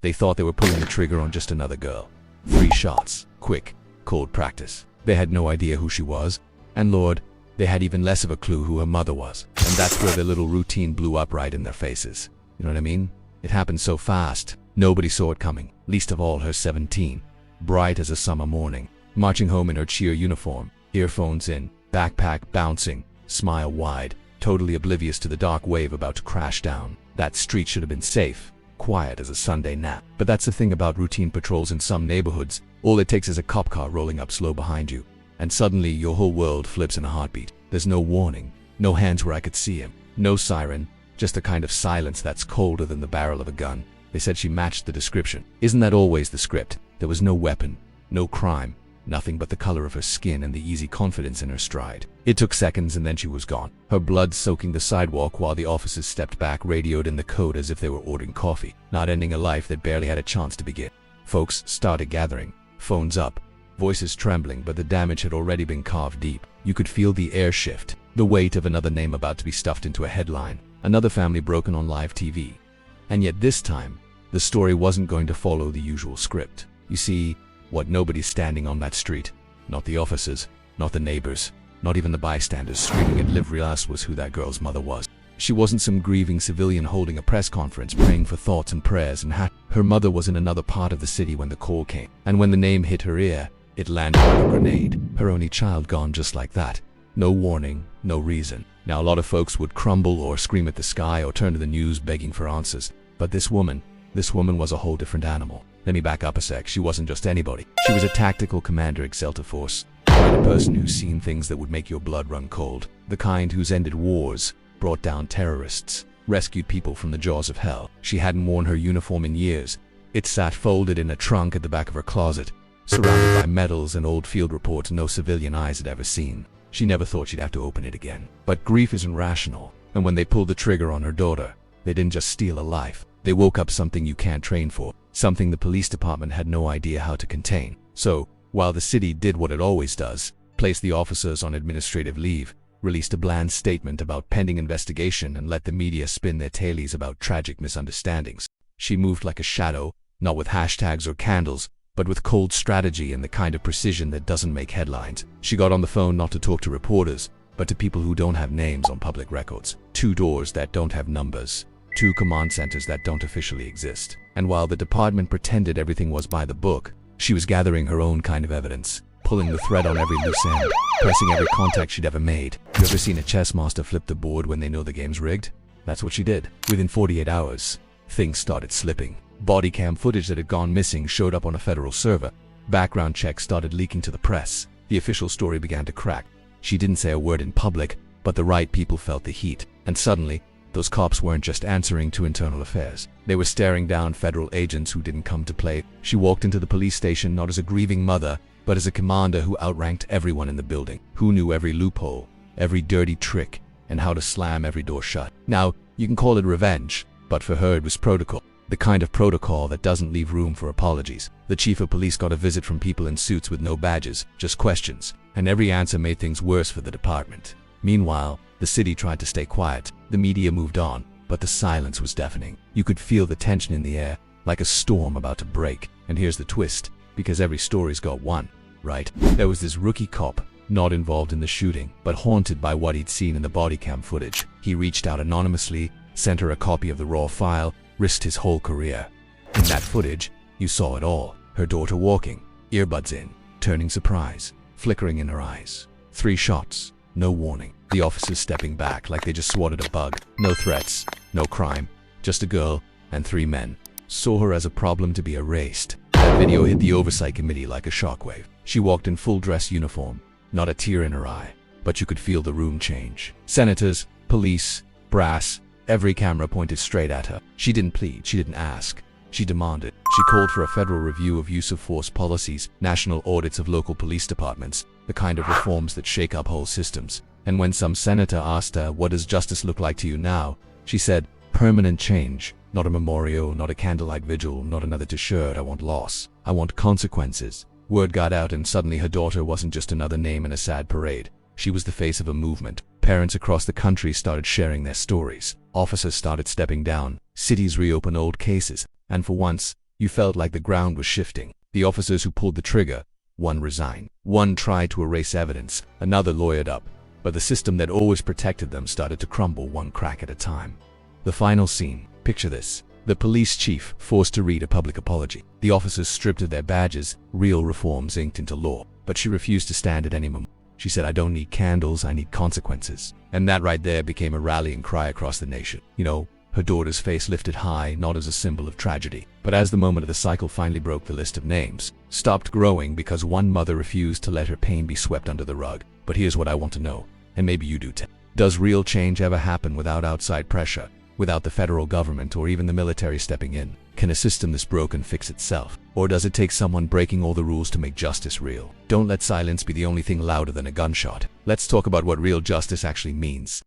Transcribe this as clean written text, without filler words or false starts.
They thought they were pulling the trigger on just another girl. 3 shots. Quick, cold practice. They had no idea who she was, and Lord, they had even less of a clue who her mother was. And that's where their little routine blew up right in their faces. You know what I mean? It happened so fast. Nobody saw it coming, least of all her 17, bright as a summer morning, marching home in her cheer uniform, earphones in, backpack bouncing, smile wide, totally oblivious to the dark wave about to crash down. That street should have been safe, quiet as a Sunday nap. But that's the thing about routine patrols in some neighborhoods. All it takes is a cop car rolling up slow behind you, and suddenly your whole world flips in a heartbeat. There's no warning, no hands where I could see him, no siren, just a kind of silence that's colder than the barrel of a gun. They said she matched the description. Isn't that always the script? There was no weapon, no crime, nothing but the color of her skin and the easy confidence in her stride. It took seconds and then she was gone, her blood soaking the sidewalk while the officers stepped back, radioed in the code as if they were ordering coffee, not ending a life that barely had a chance to begin. Folks started gathering, phones up, voices trembling, but the damage had already been carved deep. You could feel the air shift, the weight of another name about to be stuffed into a headline, another family broken on live TV. And yet this time, the story wasn't going to follow the usual script. You see, what nobody's standing on that street, not the officers, not the neighbors, not even the bystanders screaming at live us, was who that girl's mother was. She wasn't some grieving civilian holding a press conference praying for thoughts and prayers and her mother was in another part of the city when the call came. And when the name hit her ear, it landed like a grenade. Her only child gone just like that. No warning, no reason. Now a lot of folks would crumble or scream at the sky or turn to the news begging for answers. But this woman was a whole different animal. Let me back up a sec. She wasn't just anybody. She was a tactical commander Excelta Force. The kind of person who's seen things that would make your blood run cold. The kind who's ended wars, brought down terrorists, rescued people from the jaws of hell. She hadn't worn her uniform in years. It sat folded in a trunk at the back of her closet, surrounded by medals and old field reports no civilian eyes had ever seen. She never thought she'd have to open it again. But grief isn't rational, and when they pulled the trigger on her daughter, they didn't just steal a life. They woke up something you can't train for, something the police department had no idea how to contain. So, while the city did what it always does, placed the officers on administrative leave, released a bland statement about pending investigation and let the media spin their tailies about tragic misunderstandings, she moved like a shadow, not with hashtags or candles, but with cold strategy and the kind of precision that doesn't make headlines. She got on the phone not to talk to reporters, but to people who don't have names on public records. 2 doors that don't have numbers. 2 command centers that don't officially exist. And while the department pretended everything was by the book, she was gathering her own kind of evidence, pulling the thread on every loose end, pressing every contact she'd ever made. You ever seen a chess master flip the board when they know the game's rigged? That's what she did. Within 48 hours, things started slipping. Body cam footage that had gone missing showed up on a federal server. Background checks started leaking to the press. The official story began to crack. She didn't say a word in public, but the right people felt the heat. And suddenly, those cops weren't just answering to internal affairs. They were staring down federal agents who didn't come to play. She walked into the police station not as a grieving mother, but as a commander who outranked everyone in the building, who knew every loophole, every dirty trick, and how to slam every door shut. Now, you can call it revenge, but for her it was protocol. The kind of protocol that doesn't leave room for apologies. The chief of police got a visit from people in suits with no badges, just questions, and every answer made things worse for the department. Meanwhile, the city tried to stay quiet. The media moved on, but the silence was deafening. You could feel the tension in the air, like a storm about to break. And here's the twist, because every story's got one, right? There was this rookie cop, not involved in the shooting, but haunted by what he'd seen in the body cam footage. He reached out anonymously, sent her a copy of the raw file, risked his whole career. In that footage, you saw it all. Her daughter walking, earbuds in, turning surprise, flickering in her eyes. 3 shots, no warning. The officers stepping back like they just swatted a bug. No threats, no crime, just a girl and 3 men. Saw her as a problem to be erased. That video hit the oversight committee like a shockwave. She walked in full dress uniform, not a tear in her eye, but you could feel the room change. Senators, police, brass, every camera pointed straight at her. She didn't plead, she didn't ask. She demanded. She called for a federal review of use of force policies, national audits of local police departments, the kind of reforms that shake up whole systems. And when some senator asked her, "What does justice look like to you now?" she said, "Permanent change. Not a memorial, not a candlelight vigil, not another t-shirt. I want loss. I want consequences." Word got out and suddenly her daughter wasn't just another name in a sad parade. She was the face of a movement. Parents across the country started sharing their stories. Officers started stepping down. Cities reopened old cases. And for once, You felt like the ground was shifting. The officers who pulled the trigger, one resigned. One tried to erase evidence, another lawyered up. But the system that always protected them started to crumble one crack at a time. The final scene. Picture this. The police chief forced to read a public apology. The officers stripped of their badges, real reforms inked into law. But she refused to stand at any moment. She said, "I don't need candles, I need consequences." And that right there became a rallying cry across the nation. Her daughter's face lifted high, not as a symbol of tragedy, but as the moment of the cycle finally broke, the list of names stopped growing because one mother refused to let her pain be swept under the rug. But here's what I want to know, and maybe you do too. Does real change ever happen without outside pressure, without the federal government or even the military stepping in? Can a system this broken fix itself? Or does it take someone breaking all the rules to make justice real? Don't let silence be the only thing louder than a gunshot. Let's talk about what real justice actually means.